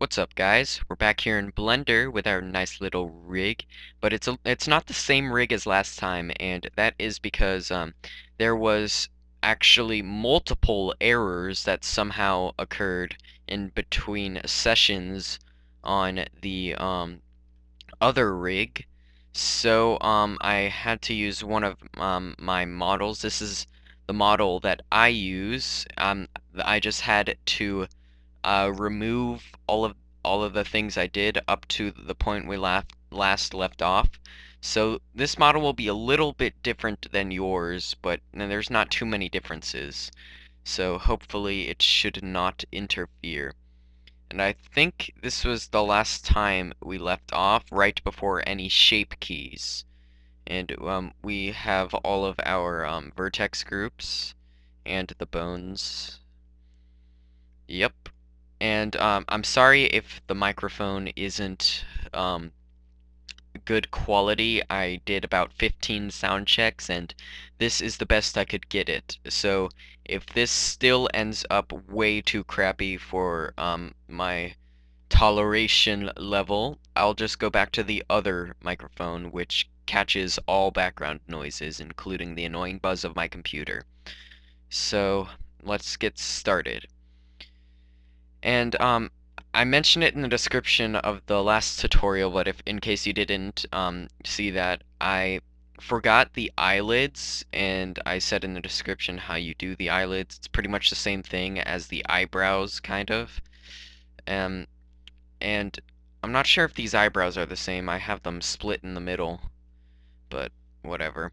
What's up, guys? We're back here in Blender with our nice little rig, but it's not the same rig as last time, and that is because there was actually multiple errors that somehow occurred in between sessions on the other rig. So I had to use one of my models. This is the model that I use. I just had to remove all of the things I did up to the point we last left off. So this model will be a little bit different than yours, but there's not too many differences. So hopefully it should not interfere. And I think this was the last time we left off, right before any shape keys. And we have all of our vertex groups and the bones. Yep. And I'm sorry if the microphone isn't good quality. I did about 15 sound checks, and this is the best I could get it. So if this still ends up way too crappy for my toleration level, I'll just go back to the other microphone, which catches all background noises, including the annoying buzz of my computer. So let's get started. And I mentioned it in the description of the last tutorial, but if in case you didn't see that, I forgot the eyelids, and I said in the description how you do the eyelids. It's pretty much the same thing as the eyebrows, kind of. Um, and I'm not sure if these eyebrows are the same. I have them split in the middle, but whatever.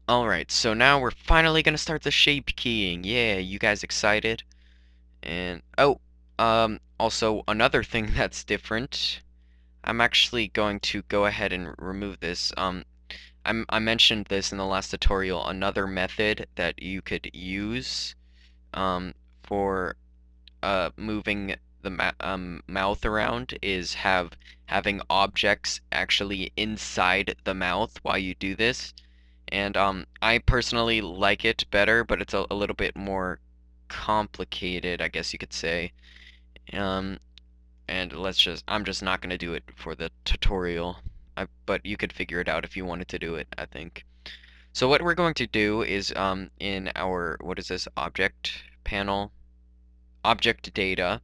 Alright, so now we're finally gonna start the shape keying. Yeah, you guys excited? And oh, also another thing that's different. I'm actually going to go ahead and remove this. I mentioned this in the last tutorial. Another method that you could use for moving the mouth around is having objects actually inside the mouth while you do this. And I personally like it better, but it's a little bit more complicated, I guess you could say. Um, and I'm just not gonna do it for the tutorial. But you could figure it out if you wanted to do it, I think. So what we're going to do is in our, what is this, object panel, object data,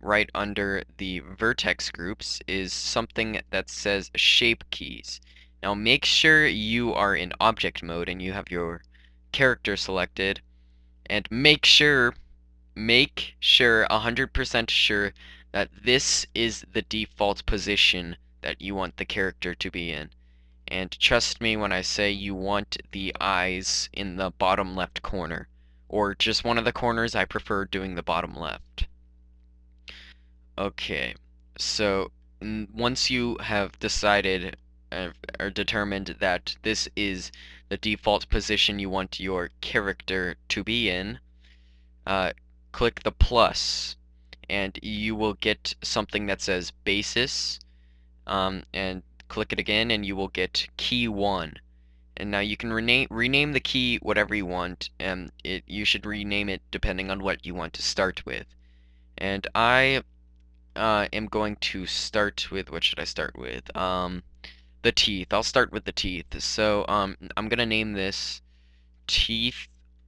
right under the vertex groups is something that says shape keys. Now make sure you are in object mode and you have your character selected, and make sure 100% sure that this is the default position that you want the character to be in. And trust me when I say you want the eyes in the bottom left corner, or just one of the corners. I prefer doing the bottom left. Okay, so once you have decided or determined that this is the default position you want your character to be in, click the plus, and you will get something that says basis, and click it again, and you will get key 1. And now you can rename the key whatever you want, and you should rename it depending on what you want to start with. And I am going to start with, what should I start with? The teeth. I'll start with the teeth. So I'm gonna name this teeth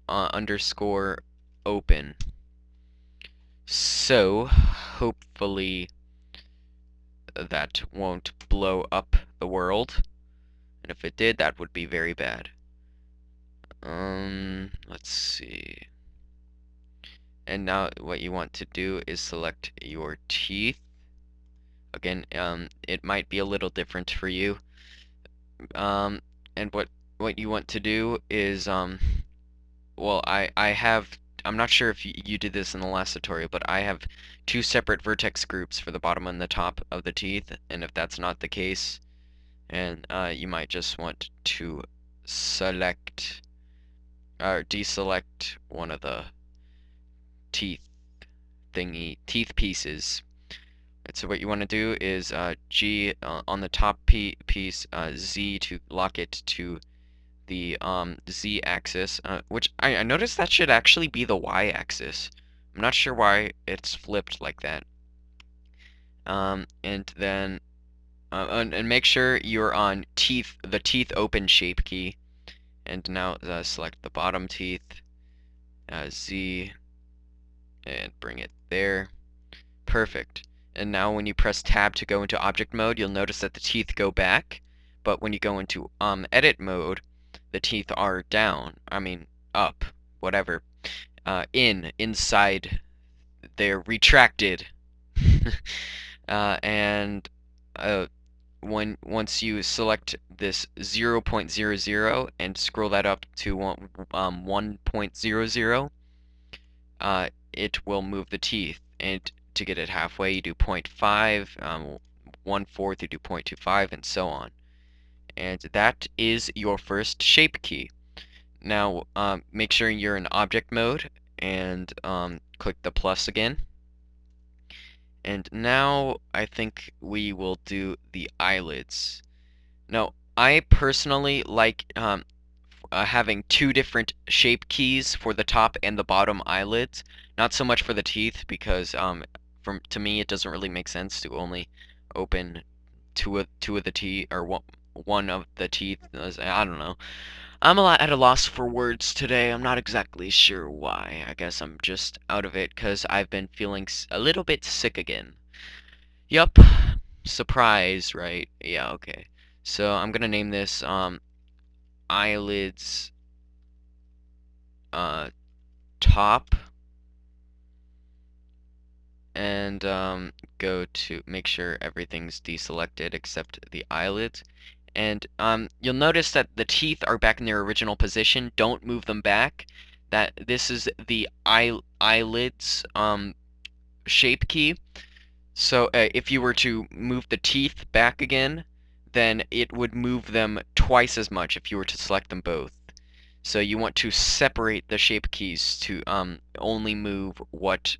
underscore open. So hopefully that won't blow up the world. And if it did, that would be very bad. Let's see. And now what you want to do is select your teeth. Again, it might be a little different for you. And what you want to do is, well, I'm not sure if you did this in the last tutorial, but I have two separate vertex groups for the bottom and the top of the teeth, and if that's not the case, and you might just want to select or deselect one of the teeth pieces. And so what you want to do is G on the top piece, Z to lock it to the Z-axis, which I noticed that should actually be the Y-axis. I'm not sure why it's flipped like that. And then and make sure you're on the teeth open shape key. And now select the bottom teeth, Z, and bring it there. Perfect. And now when you press tab to go into object mode, you'll notice that the teeth go back, but when you go into edit mode, the teeth are down. I mean, up, whatever. Inside, they're retracted. And once you select this 0.00 and scroll that up to 1.00, it will move the teeth. And to get it halfway, you do 0.5, 1/4, you do 0.25, and so on. And that is your first shape key. Now, make sure you're in object mode and click the plus again. And now I think we will do the eyelids. Now, I personally like having two different shape keys for the top and the bottom eyelids. Not so much for the teeth because to me it doesn't really make sense to only open two of the teeth or one of the teeth. I don't know. I'm a lot at a loss for words today. I'm not exactly sure why. I guess I'm just out of it because I've been feeling a little bit sick again. Yup. Surprise, right? Yeah, okay. So I'm gonna name this eyelids top, and go to make sure everything's deselected except the eyelids. And you'll notice that the teeth are back in their original position. Don't move them back. That this is the eyelids shape key. So if you were to move the teeth back again, then it would move them twice as much if you were to select them both. So you want to separate the shape keys to only move what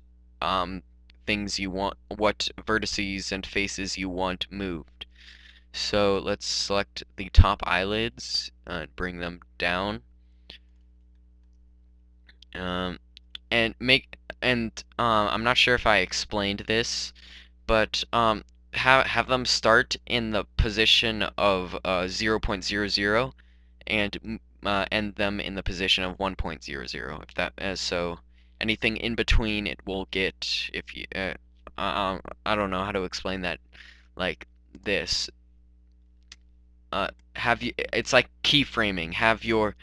things you want, what vertices and faces you want moved. So let's select the top eyelids and bring them down. And I'm not sure if I explained this, but have them start in the position of 0.00 and end them in the position of 1.00. If that so anything in between it will get if you I don't know how to explain that like this. It's like keyframing. Have your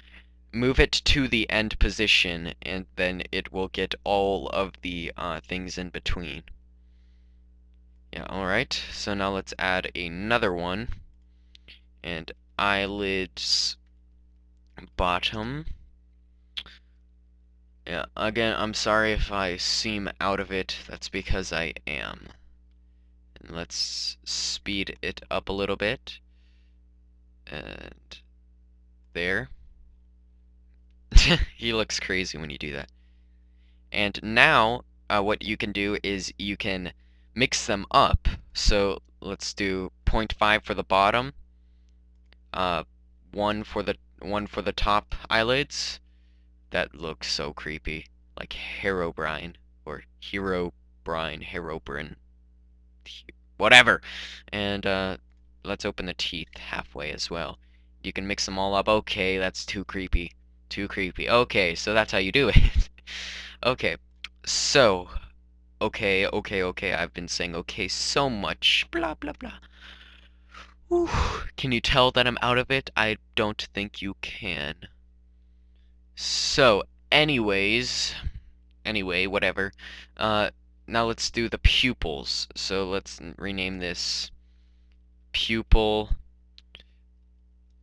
move it to the end position and then it will get all of the things in between. Yeah, alright, so now let's add another one, and eyelids bottom. Yeah, again, I'm sorry if I seem out of it, that's because I am. And let's speed it up a little bit, and there. He looks crazy when you do that. And now, what you can do is you can mix them up. So let's do 0.5 for the bottom, 1 for the top eyelids. That looks so creepy, like Herobrine or Herobrine, whatever. And let's open the teeth halfway as well. You can mix them all up. Okay, that's too creepy. Too creepy. Okay, so that's how you do it. Okay, so, okay, I've been saying okay so much. Blah, blah, blah. Whew. Can you tell that I'm out of it? I don't think you can. So, anyway, whatever. Now let's do the pupils. So let's rename this pupil,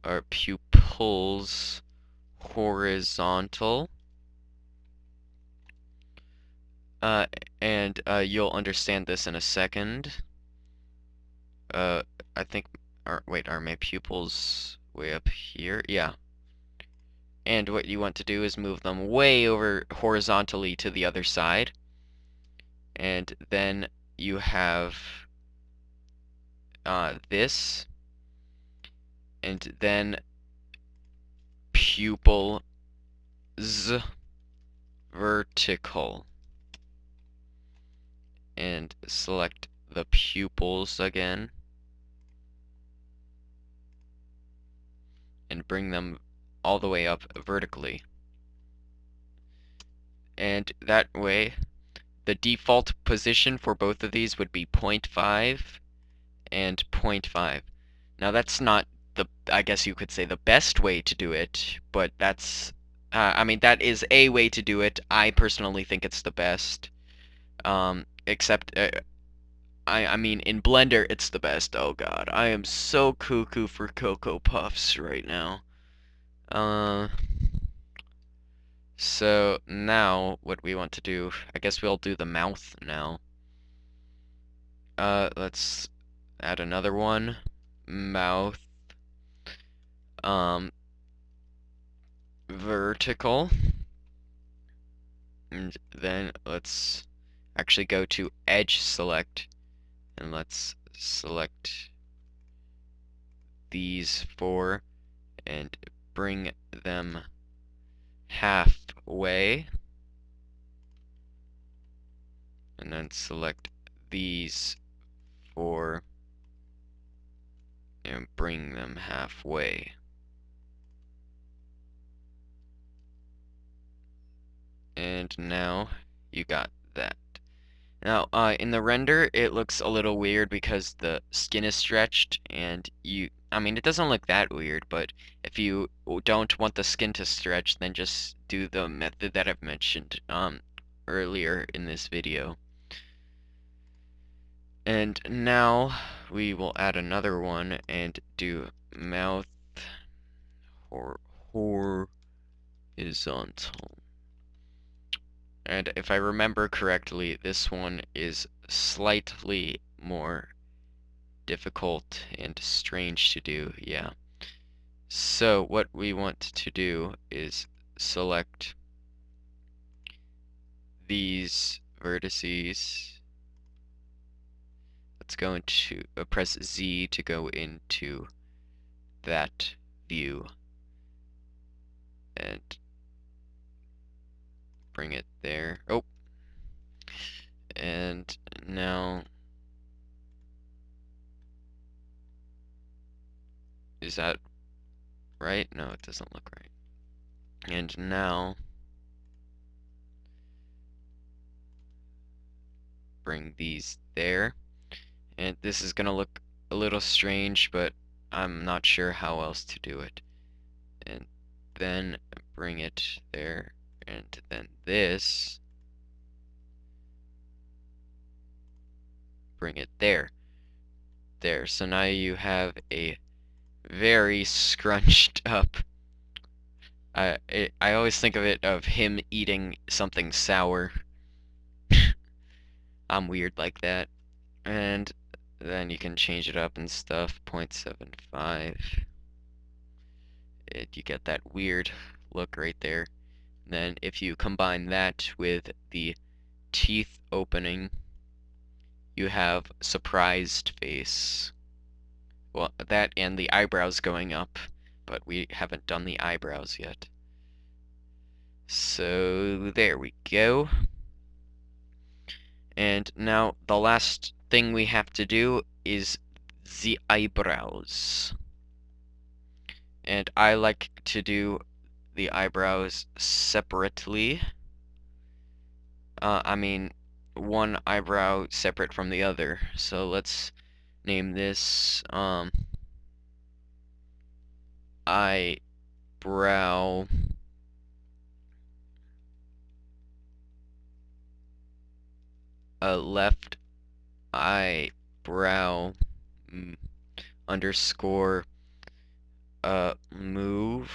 or pupils horizontal. And you'll understand this in a second. I think, wait, are my pupils way up here? Yeah. And what you want to do is move them way over horizontally to the other side. And then you have this. And then pupils vertical. And select the pupils again and bring them all the way up vertically. And that way, the default position for both of these would be 0.5 and 0.5. Now that's not I guess you could say the best way to do it, but that's, I mean, that is a way to do it. I personally think it's the best. Except, I mean, in Blender, it's the best. Oh god, I am so cuckoo for Cocoa Puffs right now. So now what we want to do, I guess we'll do the mouth now. Let's add another one. Mouth. Vertical. And then let's actually go to edge select and let's select these four and bring them halfway, and then select these four and bring them halfway. And now you got that. Now, in the render, it looks a little weird because the skin is stretched, and I mean, it doesn't look that weird, but if you don't want the skin to stretch, then just do the method that I've mentioned, earlier in this video. And now, we will add another one and do mouth horizontal. And if I remember correctly, this one is slightly more difficult and strange to do, yeah. So what we want to do is select these vertices. Let's go into, press Z to go into that view and bring it there. Oh, and now, is that right? No, it doesn't look right. And now, bring these there. And this is gonna look a little strange, but I'm not sure how else to do it. And then bring it there, and then this, bring it there. There, so now you have a very scrunched up, I always think of it of him eating something sour. I'm weird like that. And then you can change it up and stuff, 0.75. You get that weird look right there. And then if you combine that with the teeth opening, you have surprised face. Well, that and the eyebrows going up, but we haven't done the eyebrows yet. So there we go. And now the last thing we have to do is the eyebrows. And I like to do the eyebrows separately. I mean, one eyebrow separate from the other. So let's name this eyebrow left eyebrow underscore move.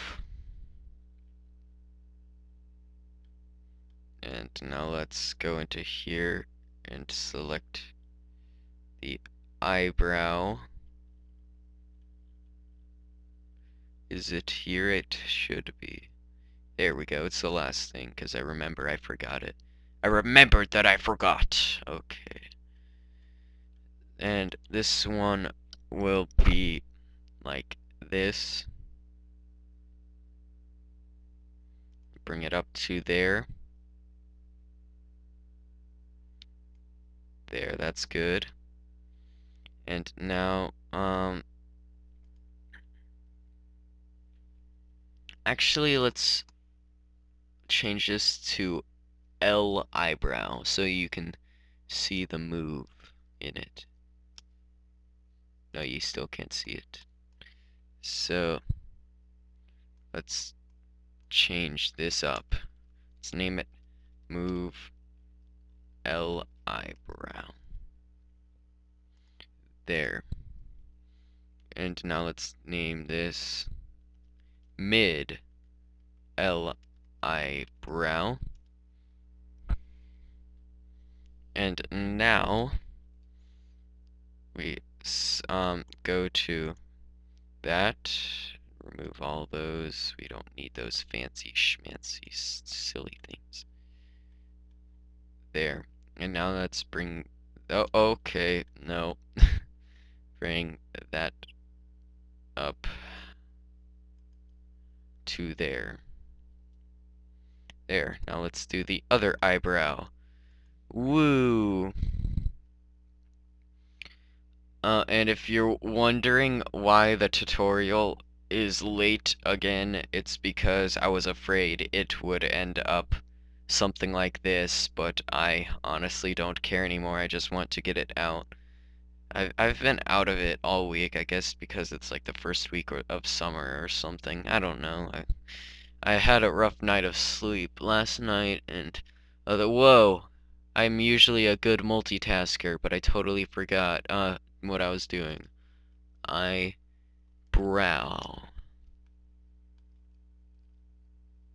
And now let's go into here and select the eyebrow. Is it here? It should be. There we go. It's the last thing, because I remember I forgot it. I remembered that I forgot. Okay. And this one will be like this. Bring it up to there. There, that's good. And now, actually, let's change this to L eyebrow so you can see the move in it. No, you still can't see it. So, let's change this up. Let's name it Move L eyebrow. There. And now let's name this Mid L eyebrow. And now we go to that, remove all those. We don't need those fancy schmancy silly things. There. And now let's bring, oh, okay, no. Bring that up to there. There. Now let's do the other eyebrow. Woo! And if you're wondering why the tutorial is late again, it's because I was afraid it would end up something like this, but I honestly don't care anymore. I just want to get it out. I've been out of it all week, I guess because it's like the first week of summer or something. I don't know. I had a rough night of sleep last night, and whoa, I'm usually a good multitasker, but I totally forgot what I was doing. Eyebrow.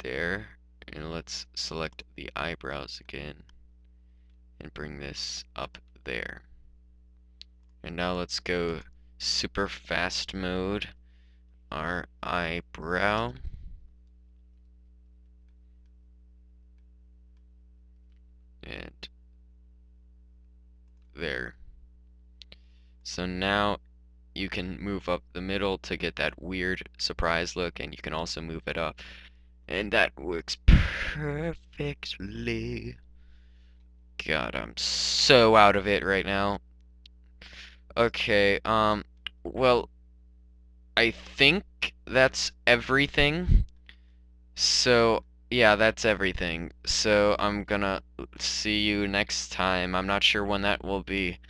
There, and let's select the eyebrows again and bring this up there. And now let's go super fast mode, our eyebrow. And there. So now you can move up the middle to get that weird surprise look, and you can also move it up. And that works perfectly. God, I'm so out of it right now. Okay, well, I think that's everything. So, yeah, that's everything. So, I'm gonna see you next time. I'm not sure when that will be.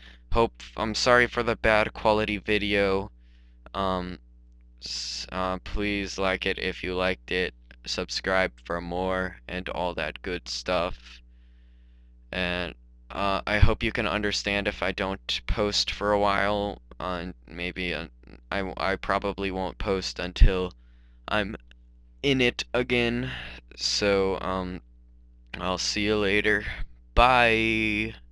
I'm sorry for the bad quality video. Um, please like it if you liked it. Subscribe for more and all that good stuff. And I hope you can understand if I don't post for a while. Maybe I probably won't post until I'm in it again. So I'll see you later. Bye.